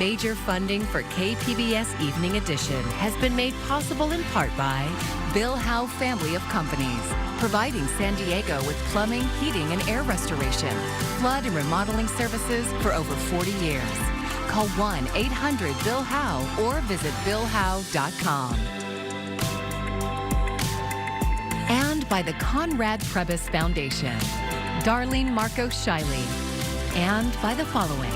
Major funding for KPBS Evening Edition has been made possible in part by Bill Howe Family of Companies, providing San Diego with plumbing, heating, and air restoration, flood and remodeling services for over 40 years. Call 1-800-BILL-HOWE or visit billhowe.com. And by the Conrad Prebys Foundation, Darlene Marcos Shiley, and by the following.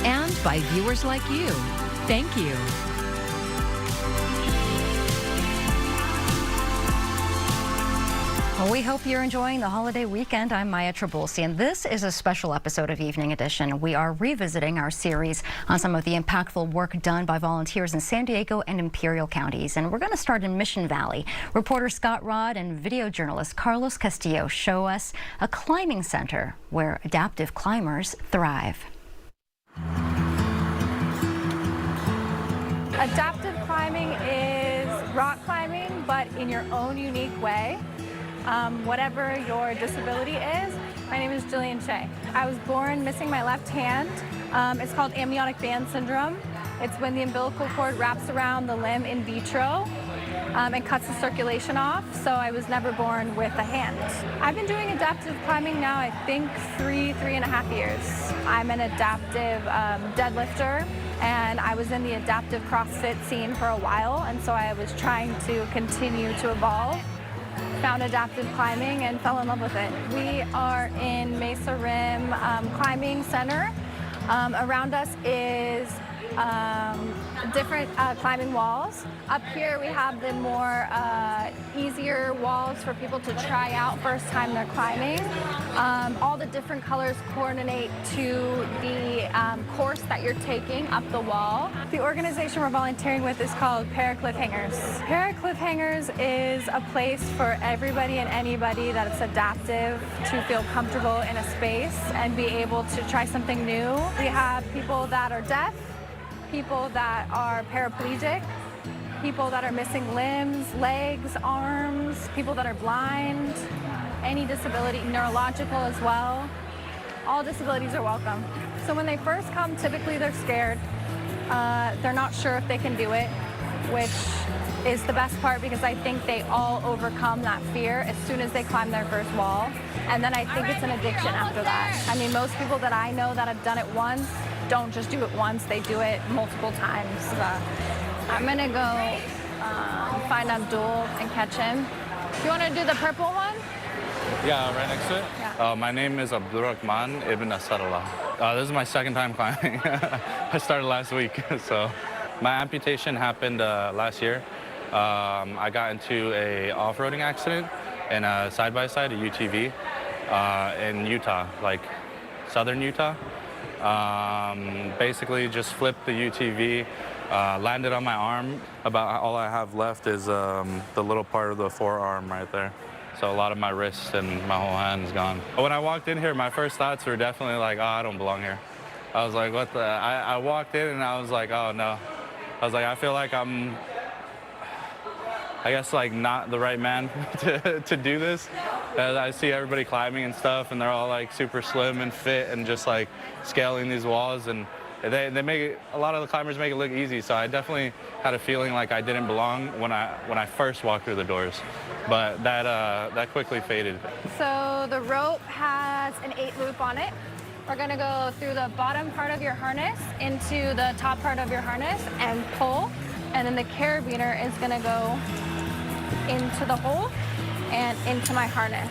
And by viewers like you. Thank you. Well, we hope you're enjoying the holiday weekend. I'm Maya Trabulsi, and this is a special episode of Evening Edition. We are revisiting our series on some of the impactful work done by volunteers in San Diego and Imperial counties. And we're going to start in Mission Valley. Reporter Scott Rod and video journalist Carlos Castillo show us a climbing center where adaptive climbers thrive. Adaptive climbing is rock climbing, but in your own unique way. Whatever your disability is. My name is Jillian Shea. I was born missing my left hand. It's called amniotic band syndrome. It's when the umbilical cord wraps around the limb in vitro and cuts the circulation off, so I was never born with a hand. I've been doing adaptive climbing now, I think, three and a half years. I'm an adaptive deadlifter, and I was in the adaptive CrossFit scene for a while, and so I was trying to continue to evolve. Found adaptive climbing and fell in love with it. We are in Mesa Rim Climbing Center. Around us is different climbing walls. Up here we have the more easier walls for people to try out first time they're climbing. All the different colors coordinate to the course that you're taking up the wall. The organization we're volunteering with is called Cliffhangers. Cliffhangers is a place for everybody and anybody that's adaptive to feel comfortable in a space and be able to try something new. We have people that are deaf, people that are paraplegic, people that are missing limbs, legs, arms, people that are blind, any disability, neurological as well. All disabilities are welcome. So when they first come, typically they're scared. They're not sure if they can do it, which is the best part because I think they all overcome that fear as soon as they climb their first wall. And then I think it's an addiction after that. I mean, most people that I know that have done it once don't just do it once, they do it multiple times. I'm gonna go find Abdul and catch him. Do you wanna do the purple one? Yeah, right next to it? Yeah. My name is Abdurrahman Ibn Asadullah. This is my second time climbing. I started last week, so. My amputation happened last year. I got into a off-roading accident in a side-by-side, a UTV, in Utah, like southern Utah. Basically just flipped the UTV, landed on my arm. About all I have left is the little part of the forearm right there. So a lot of my wrist and my whole hand is gone. When I walked in here, my first thoughts were definitely like, oh, I don't belong here. I was like, what the? I walked in and I was like, oh no. I was like, I feel like I'm, I guess, like not the right man to do this. I see everybody climbing and stuff, and they're all like super slim and fit and just like scaling these walls, and they make it, a lot of the climbers make it look easy. So I definitely had a feeling like I didn't belong when I first walked through the doors, but that quickly faded. So the rope has an 8-loop on it. We're gonna go through the bottom part of your harness into the top part of your harness and pull, and then the carabiner is gonna go into the hole and into my harness.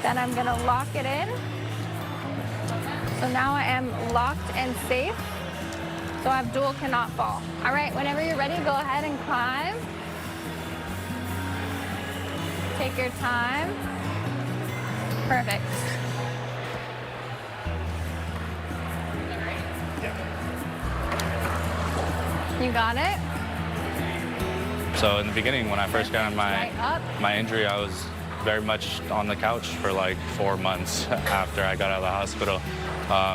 Then I'm gonna lock it in. So now I am locked and safe, so Abdul cannot fall. All right, whenever you're ready, go ahead and climb. Take your time. Perfect. You got it? So in the beginning, when I first got my injury, I was very much on the couch for like 4 months after I got out of the hospital.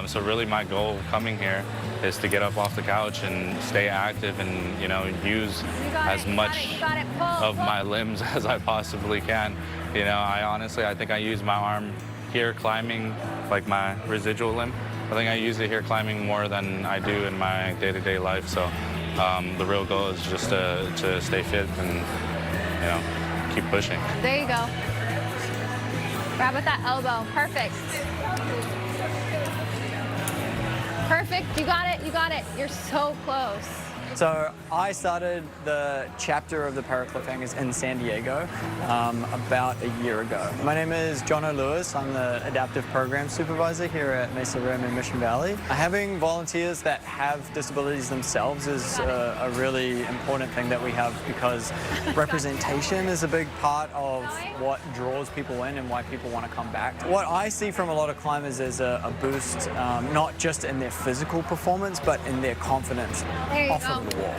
So really my goal coming here is to get up off the couch and stay active and, you know, use as much of my limbs as I possibly can. You know, I think I use my arm here climbing, like my residual limb. I think I use it here climbing more than I do in my day-to-day life. So the real goal is just to stay fit and, you know, keep pushing. There you go. Grab with that elbow. Perfect. Perfect. You got it. You got it. You're so close. So I started the chapter of the Paracliffhangers in San Diego about a year ago. My name is Jono Lewis. I'm the Adaptive Program Supervisor here at Mesa Rim in Mission Valley. Having volunteers that have disabilities themselves is a really important thing that we have, because representation is a big part of what draws people in and why people want to come back. What I see from a lot of climbers is a boost, not just in their physical performance, but in their confidence off of the wall.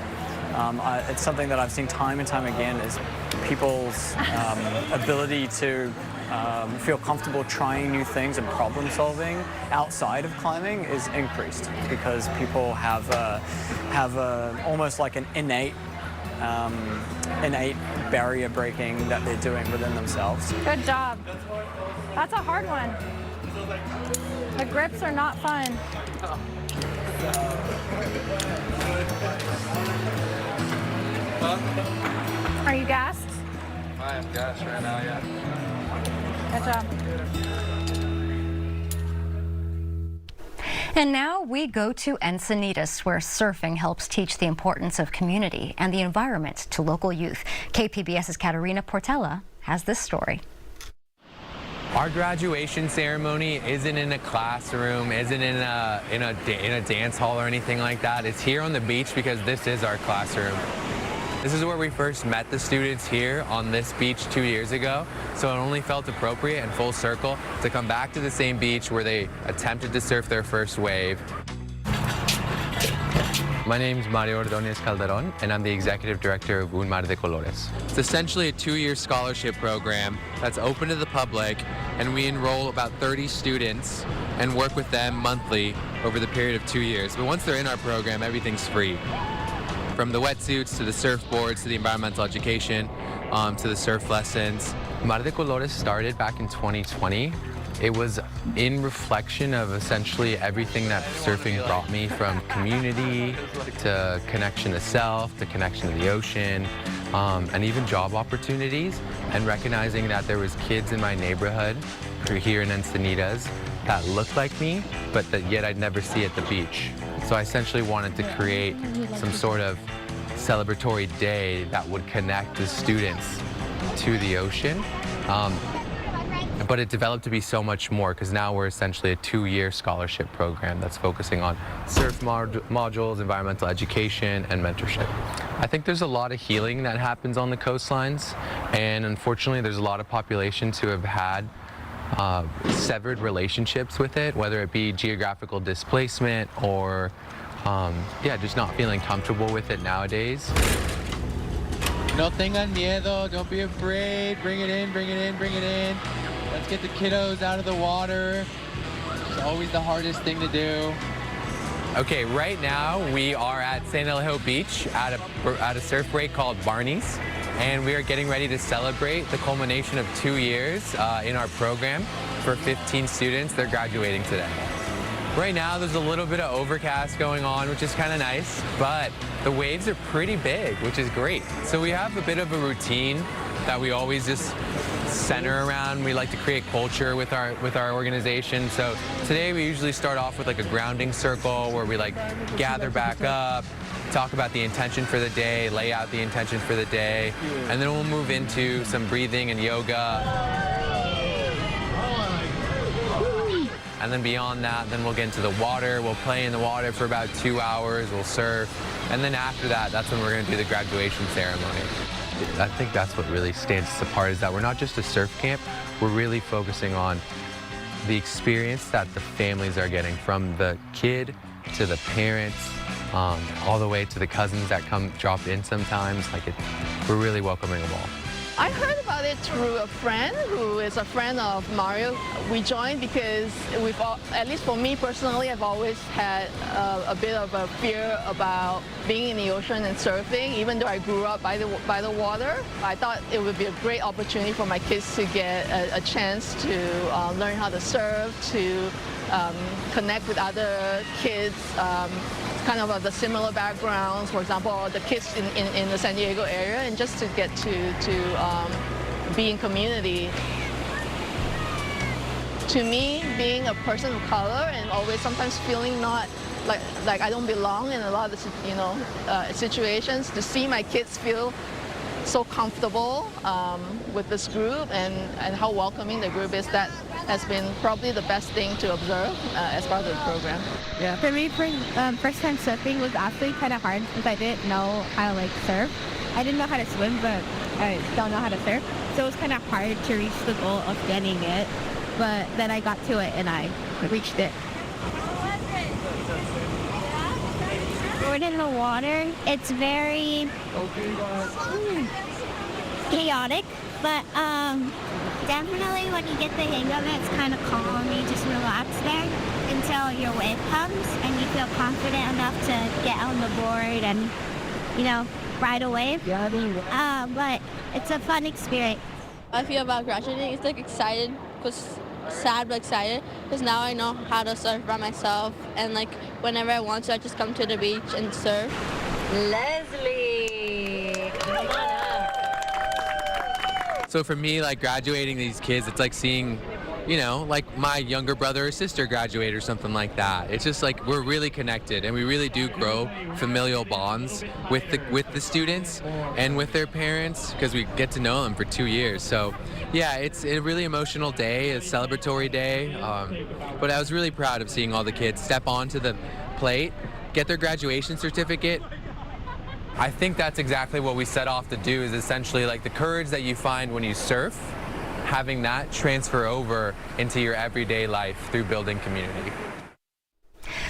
It's something that I've seen time and time again, is people's ability to feel comfortable trying new things and problem solving outside of climbing is increased, because people have almost like an innate barrier breaking that they're doing within themselves. Good job. That's a hard one. The grips are not fun. Are you gassed? I am gassed right now, yeah. Good job. And now we go to Encinitas, where surfing helps teach the importance of community and the environment to local youth. KPBS's Katerina Portela has this story. Our graduation ceremony isn't in a classroom, isn't in a dance hall or anything like that. It's here on the beach because this is our classroom. This is where we first met the students here on this beach 2 years ago, so it only felt appropriate and full circle to come back to the same beach where they attempted to surf their first wave. My name is Mario Ordóñez Calderón, and I'm the Executive Director of Un Mar de Colores. It's essentially a 2-year scholarship program that's open to the public, and we enroll about 30 students and work with them monthly over the period of 2 years. But once they're in our program, everything's free. From the wetsuits to the surfboards to the environmental education to the surf lessons. Mar de Colores started back in 2020. It was in reflection of essentially everything that surfing brought me, from community to connection to self, to connection to the ocean, and even job opportunities, and recognizing that there was kids in my neighborhood here in Encinitas that looked like me, but that yet I'd never see at the beach. So I essentially wanted to create some sort of celebratory day that would connect the students to the ocean. But it developed to be so much more, because now we're essentially a 2-year scholarship program that's focusing on surf modules, environmental education, and mentorship. I think there's a lot of healing that happens on the coastlines, and unfortunately there's a lot of populations who have had severed relationships with it, whether it be geographical displacement or just not feeling comfortable with it nowadays. No tengan miedo, don't be afraid, bring it in, bring it in, bring it in. Let's get the kiddos out of the water. It's always the hardest thing to do. Okay, right now we are at San Elijo Beach at a surf break called Barney's, and we are getting ready to celebrate the culmination of 2 years in our program for 15 students. They're graduating today. Right now there's a little bit of overcast going on, which is kind of nice, but the waves are pretty big, which is great. So we have a bit of a routine that we always just center around. We like to create culture with our organization. So today we usually start off with like a grounding circle where we like gather back up, talk about the intention for the day, lay out the intention for the day, and then we'll move into some breathing and yoga. And then beyond that, then we'll get into the water. We'll play in the water for about 2 hours. We'll surf. And then after that, that's when we're going to do the graduation ceremony. I think that's what really stands us apart, is that we're not just a surf camp. We're really focusing on the experience that the families are getting, from the kid to the parents, all the way to the cousins that come drop in sometimes. We're really welcoming them all. I heard about it through a friend who is a friend of Mario. We joined because we've all, at least for me personally, I've always had a bit of a fear about being in the ocean and surfing. Even though I grew up by the water, I thought it would be a great opportunity for my kids to get a chance to learn how to surf, to connect with other kids. Kind of the similar backgrounds, for example, the kids in the San Diego area, and just to get to be in community. To me, being a person of color and always sometimes feeling not like I don't belong in a lot of situations, to see my kids feel so comfortable with this group and how welcoming the group is, that has been probably the best thing to observe as part of the program. Yeah. For me, first time surfing was actually kind of hard since I didn't know how to surf. I didn't know how to swim, but I don't know how to surf. So it was kind of hard to reach the goal of getting it. But then I got to it and I reached it. We're in the water. It's very chaotic, but definitely when you get the hang of it, it's kind of calm. You just relax there until your wave comes and you feel confident enough to get on the board and, ride a wave. But it's a fun experience. I feel about graduating, it's excited, sad but excited, because now I know how to surf by myself, and whenever I want to, I just come to the beach and surf. Leslie, come on up. So for me, graduating these kids, it's like seeing, my younger brother or sister graduate or something like that. It's just we're really connected, and we really do grow familial bonds with the students and with their parents, because we get to know them for 2 years. So yeah, it's a really emotional day, a celebratory day. But I was really proud of seeing all the kids step onto the plate, get their graduation certificate. I think that's exactly what we set off to do, is essentially the courage that you find when you surf, having that transfer over into your everyday life through building community.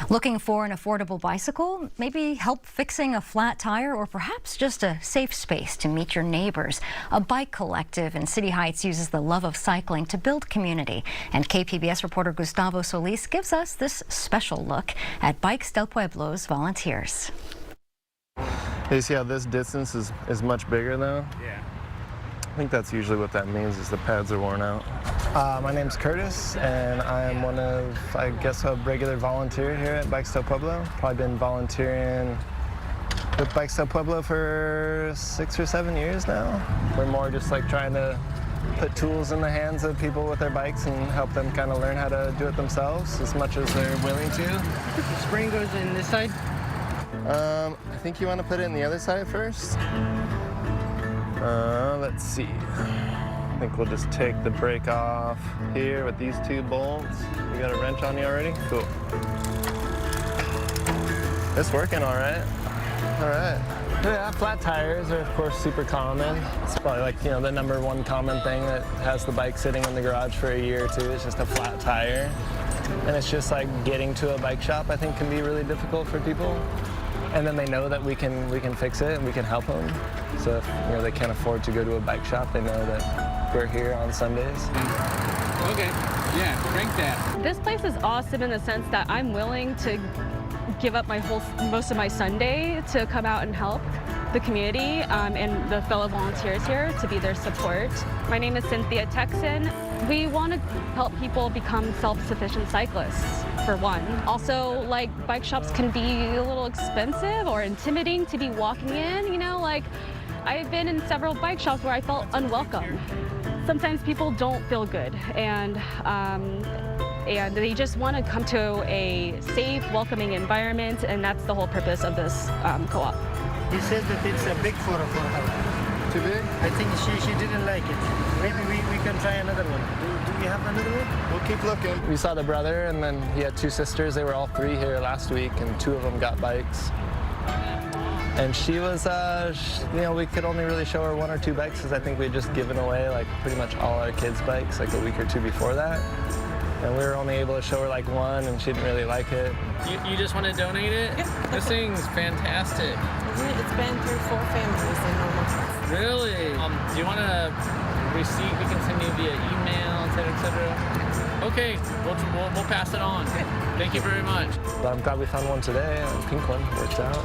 Looking for an affordable bicycle? Maybe help fixing a flat tire, or perhaps just a safe space to meet your neighbors. A bike collective in City Heights uses the love of cycling to build community. And KPBS reporter Gustavo Solis gives us this special look at Bikes del Pueblo's volunteers. You see how this distance is much bigger though? Yeah. I think that's usually what that means, is the pads are worn out. My name's Curtis, and I'm one of, I guess, a regular volunteer here at Bikes del Pueblo. Probably been volunteering with Bikes del Pueblo for 6 or 7 years now. We're more just trying to put tools in the hands of people with their bikes and help them kind of learn how to do it themselves as much as they're willing to. The spring goes in this side? I think you want to put it in the other side first. Let's see. I think we'll just take the brake off here with these 2 bolts. You got a wrench on you already? Cool. It's working all right. All right. Yeah, flat tires are of course super common. It's probably the number 1 common thing that has the bike sitting in the garage for a year or 2. It's just a flat tire. And it's just getting to a bike shop, I think, can be really difficult for people. And then they know that we can fix it and we can help them. So if they can't afford to go to a bike shop, they know that we're here on Sundays. Okay, yeah, crank that. This place is awesome in the sense that I'm willing to give up most of my Sunday to come out and help the community and the fellow volunteers here, to be their support. My name is Cynthia Texan. We want to help people become self-sufficient cyclists, for one. Also, bike shops can be a little expensive or intimidating to be walking in, I've been in several bike shops where I felt unwelcome. Sometimes people don't feel good, and they just want to come to a safe, welcoming environment, and that's the whole purpose of this co-op. He says that it's a big photo for her. Too big? I think she didn't like it. Maybe we can try another one. Do we have another one? We'll keep looking. We saw the brother, and then he had 2 sisters. They were all 3 here last week, and 2 of them got bikes. And she was, we could only really show her 1 or 2 bikes, because I think we'd just given away pretty much all our kids' bikes a week or 2 before that. And we were only able to show her 1, and she didn't really like it. You just want to donate it? This thing's fantastic. It's been through 4 families in almost. Really? Do you want a receipt we can send you via email, et cetera? Okay, we'll pass it on. Thank you very much. But I'm glad we found one today. A pink one worked out.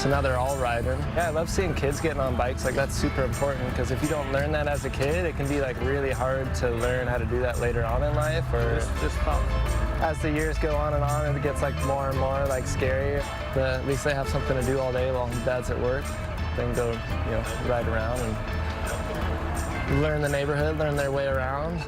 So now they're all riding. Yeah, I love seeing kids getting on bikes. Like, that's super important, because if you don't learn that as a kid, it can be like really hard to learn how to do that later on in life, or just as the years go on, it gets like more and more like scary. But at least they have something to do all day while Dad's at work. They can go, ride around and learn the neighborhood, learn their way around.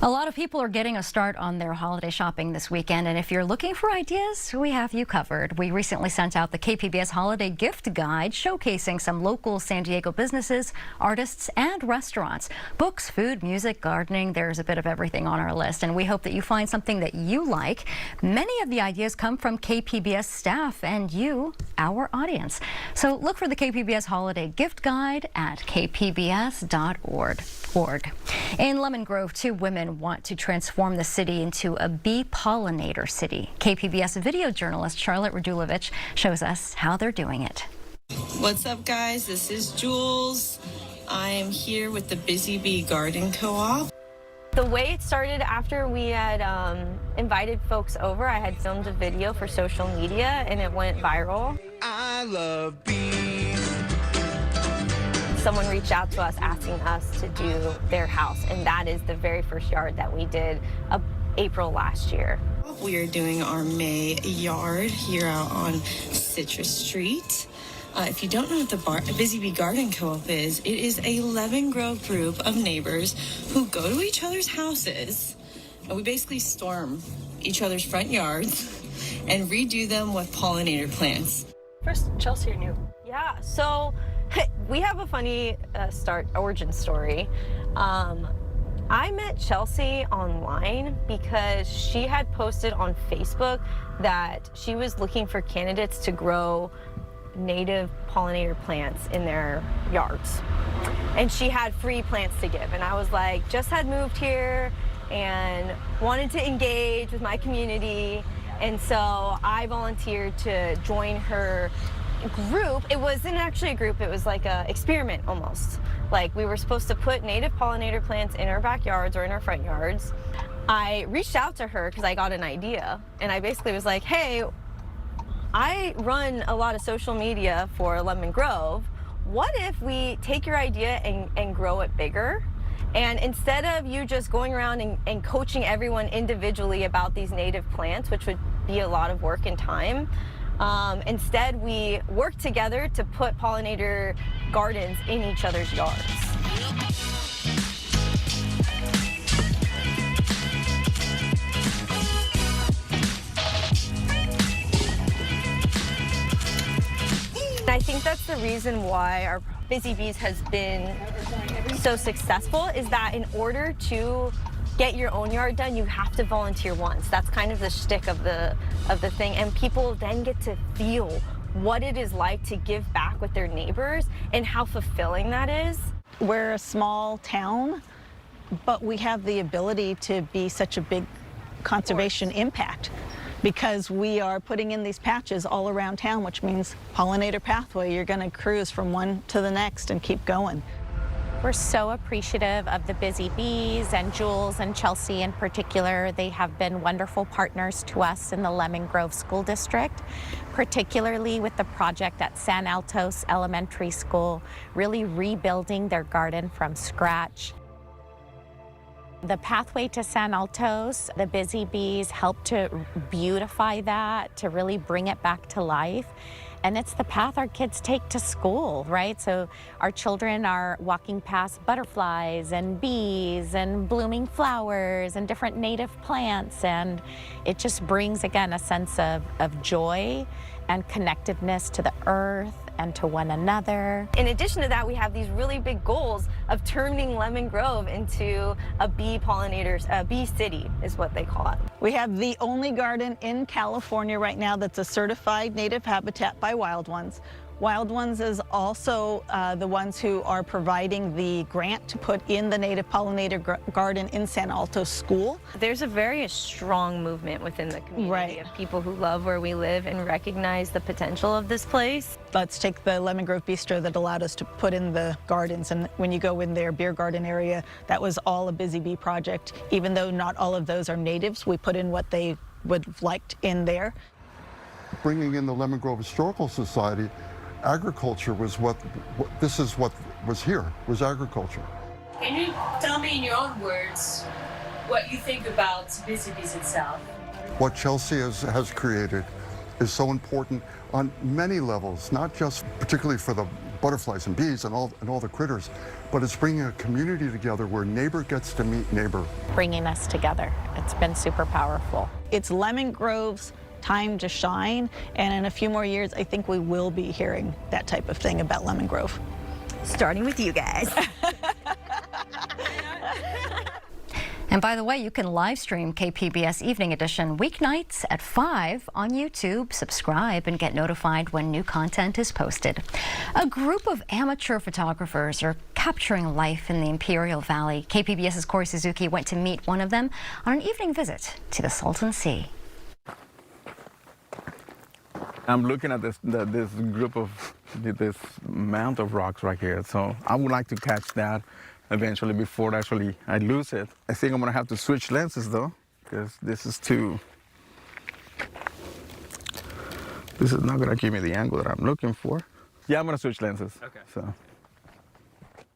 A lot of people are getting a start on their holiday shopping this weekend, and if you're looking for ideas, we have you covered. We recently sent out the KPBS Holiday Gift Guide showcasing some local San Diego businesses, artists, and restaurants. Books, food, music, gardening, there's a bit of everything on our list, and we hope that you find something that you like. Many of the ideas come from KPBS staff and you, our audience. So look for the KPBS Holiday Gift Guide at kpbs.org. In Lemon Grove, 2 women want to transform the city into a bee pollinator city. KPBS video journalist Charlotte Radulovich shows us how they're doing it. What's up, guys? This is Jules. I'm here with the Busy Bee Garden Co-op. The way it started, after we had invited folks over, I had filmed a video for social media and it went viral. I love bees. Someone reached out to us asking us to do their house, and that is the very first yard that we did April last year. We are doing our May yard here out on Citrus Street. If you don't know what the Busy Bee Garden Co-op is, it is a Lemon Grove group of neighbors who go to each other's houses, and we basically storm each other's front yards and redo them with pollinator plants. First, Chelsea, you're new. Yeah, so we have a funny origin story. I met Chelsea online because she had posted on Facebook that she was looking for candidates to grow native pollinator plants in their yards. And she had free plants to give. And I was like, just had moved here and wanted to engage with my community. And so I volunteered to join her group. It wasn't actually a group, it was like an experiment almost. Like, we were supposed to put native pollinator plants in our backyards or in our front yards. I reached out to her because I got an idea, and I basically was like, hey, I run a lot of social media for Lemon Grove. What if we take your idea and grow it bigger? And instead of you just going around and coaching everyone individually about these native plants, which would be a lot of work and time, instead we work together to put pollinator gardens in each other's yards. I think that's the reason why our Busy Bees has been so successful, is that in order to get your own yard done, you have to volunteer once. That's kind of the shtick of the thing, and people then get to feel what it is like to give back with their neighbors and how fulfilling that is. We're a small town, but we have the ability to be such a big conservation impact because we are putting in these patches all around town, which means pollinator pathway. You're going to cruise from one to the next and keep going. We're so appreciative of the Busy Bees and Jules and Chelsea in particular. They have been wonderful partners to us in the Lemon Grove School District, particularly with the project at San Altos Elementary School, really rebuilding their garden from scratch. The pathway to San Altos, the Busy Bees helped to beautify that, to really bring it back to life. And it's the path our kids take to school, right? So our children are walking past butterflies and bees and blooming flowers and different native plants. And it just brings, again, a sense of joy and connectedness to the earth and to one another. In addition to that, we have these really big goals of turning Lemon Grove into a bee city is what they call it. We have the only garden in California right now that's a certified native habitat by Wild Ones. Wild Ones is also the ones who are providing the grant to put in the native pollinator garden in San Alto School. There's a very strong movement within the community of people who love where we live and recognize the potential of this place. Let's take the Lemon Grove Bistro that allowed us to put in the gardens, and when you go in their beer garden area, that was all a Busy Bee project. Even though not all of those are natives, we put in what they would have liked in there. Bringing in the Lemon Grove Historical Society, agriculture was this is what was here, was agriculture. Can you tell me in your own words what you think about Busy Bees itself? What Chelsea has created is so important on many levels, not just particularly for the butterflies and bees and all the critters, but it's bringing a community together where neighbor gets to meet neighbor. Bringing us together. It's been super powerful. It's Lemon Grove's time to shine, and in a few more years, I think we will be hearing that type of thing about Lemon Grove. Starting with you guys. And by the way, you can live stream KPBS Evening Edition weeknights at 5 on YouTube. Subscribe and get notified when new content is posted. A group of amateur photographers are capturing life in the Imperial Valley. KPBS's Corey Suzuki went to meet one of them on an evening visit to the Salton Sea. I'm looking at this mound of rocks right here, so I would like to catch that eventually before I lose it. I think I'm gonna have to switch lenses though, because this is not gonna give me the angle that I'm looking for. Yeah, I'm gonna switch lenses. Okay. So,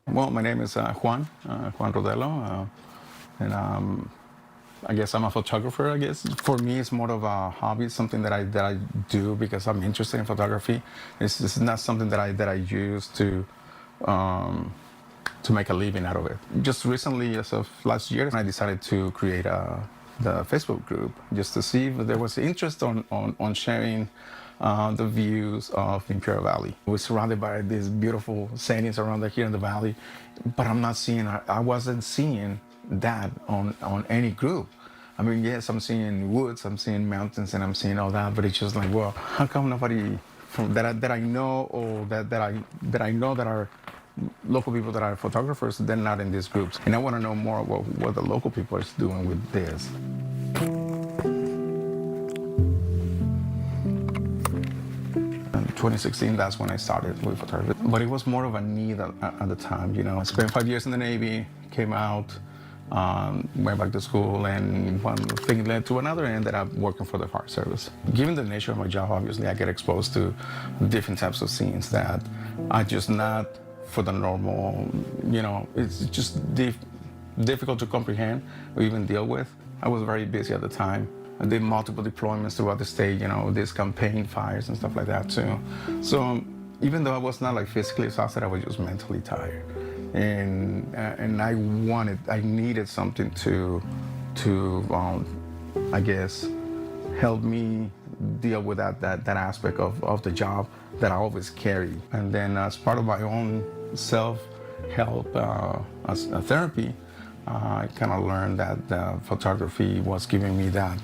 well, my name is Juan Rodelo, and I guess I'm a photographer. I guess for me, it's more of a hobby, something that I do because I'm interested in photography. It's not something that I use to make a living out of it. Just recently, as of last year, I decided to create the Facebook group just to see if there was interest on sharing the views of Imperial Valley. We're surrounded by these beautiful settings around here in the valley, but I wasn't seeing that on any group. I mean, yes, I'm seeing woods, I'm seeing mountains, and I'm seeing all that, but it's just like, well, how come nobody that I know or that I know that are local people that are photographers, they're not in these groups? And I want to know more about what the local people are doing with this. In 2016, that's when I started with photography. But it was more of a need at the time, you know. I spent 5 years in the Navy, came out, went back to school, and one thing led to another, and ended up working for the Fire Service. Given the nature of my job, obviously, I get exposed to different types of scenes that are just not for the normal, you know, it's just difficult to comprehend or even deal with. I was very busy at the time. I did multiple deployments throughout the state, you know, these campaign fires and stuff like that too. So even though I was not like physically exhausted, I was just mentally tired. And I needed something to I guess, help me deal with that aspect of the job that I always carry. And then as part of my own self-help as a therapy, I kind of learned that photography was giving me that.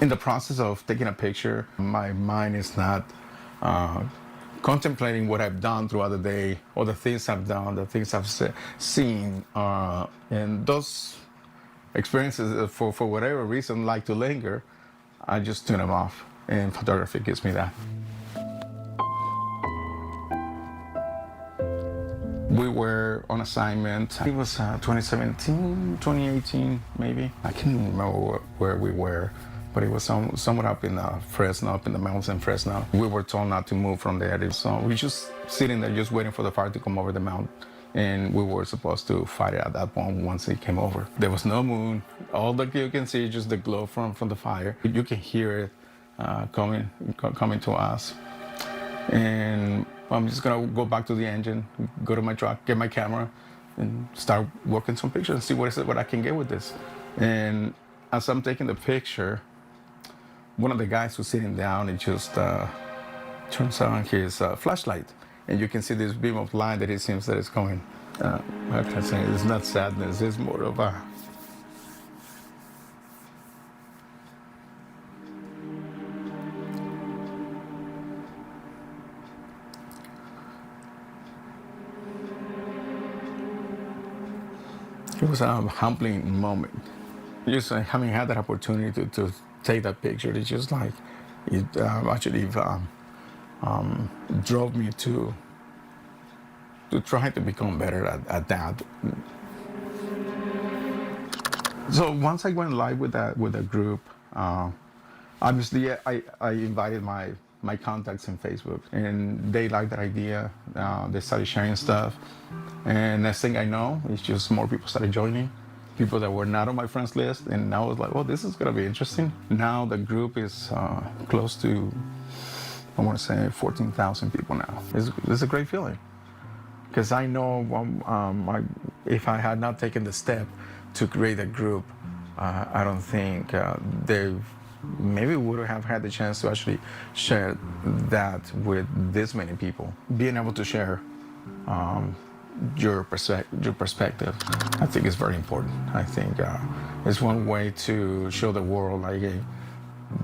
In the process of taking a picture, my mind is not contemplating what I've done throughout the day or the things I've done, the things I've seen. And those experiences, for whatever reason, like to linger, I just tune them off. And photography gives me that. We were on assignment, I think it was 2017, 2018, maybe. I can't remember where we were, but it was somewhere up in Fresno, up in the mountains in Fresno. We were told not to move from there, so we were just sitting there, just waiting for the fire to come over the mountain. And we were supposed to fight it at that point once it came over. There was no moon. All that you can see is just the glow from the fire. You can hear it coming to us. And I'm just gonna go back to the engine, go to my truck, get my camera, and start working some pictures and see what I can get with this. And as I'm taking the picture, one of the guys who's sitting down, it just turns on his flashlight. And you can see this beam of light that it seems that it's going. It's not sadness, it's more of a It was a humbling moment. Just having had that opportunity to take that picture, it's just like, it actually drove me to try to become better at that. So once I went live with that group, obviously I invited my contacts in Facebook, and they liked that idea. They started sharing stuff, and next thing I know, it's just more people started joining, people that were not on my friends list, and I was like, well, this is gonna be interesting. Now the group is close to, I want to say 14,000 people now. It's a great feeling, because I know if I had not taken the step to create a group, I don't think they maybe would have had the chance to actually share that with this many people. Being able to share your perspective, I think is very important. I think it's one way to show the world, like, hey,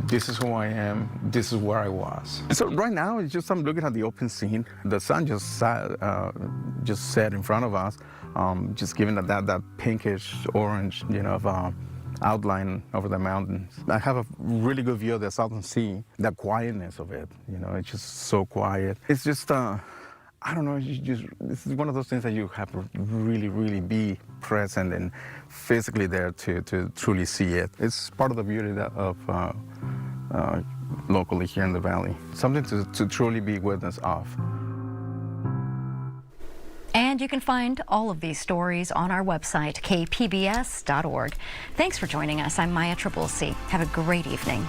this is who I am, this is where I was. So right now, it's just I'm looking at the open scene. The sun just set in front of us, just giving that pinkish orange, outline over the mountains. I have a really good view of the Southern Sea, the quietness of it. It's just so quiet. It's just, I don't know, this is one of those things that you have to really, really be present and physically there to truly see it. It's part of the beauty of locally here in the valley. Something to truly be witness of. And you can find all of these stories on our website, kpbs.org. Thanks for joining us. I'm Maya Trabulsi. Have a great evening.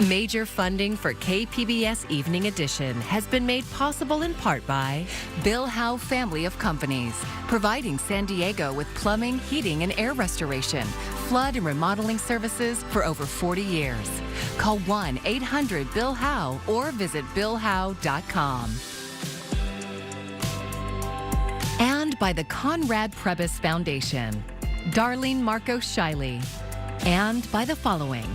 Major funding for KPBS Evening Edition has been made possible in part by Bill Howe Family of Companies, providing San Diego with plumbing, heating, and air restoration, flood and remodeling services for over 40 years. Call 1-800-BILL-HOWE or visit billhowe.com. And by the Conrad Prebys Foundation, Darlene Marcos Shiley, and by the following: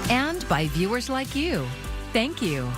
and by viewers like you. Thank you.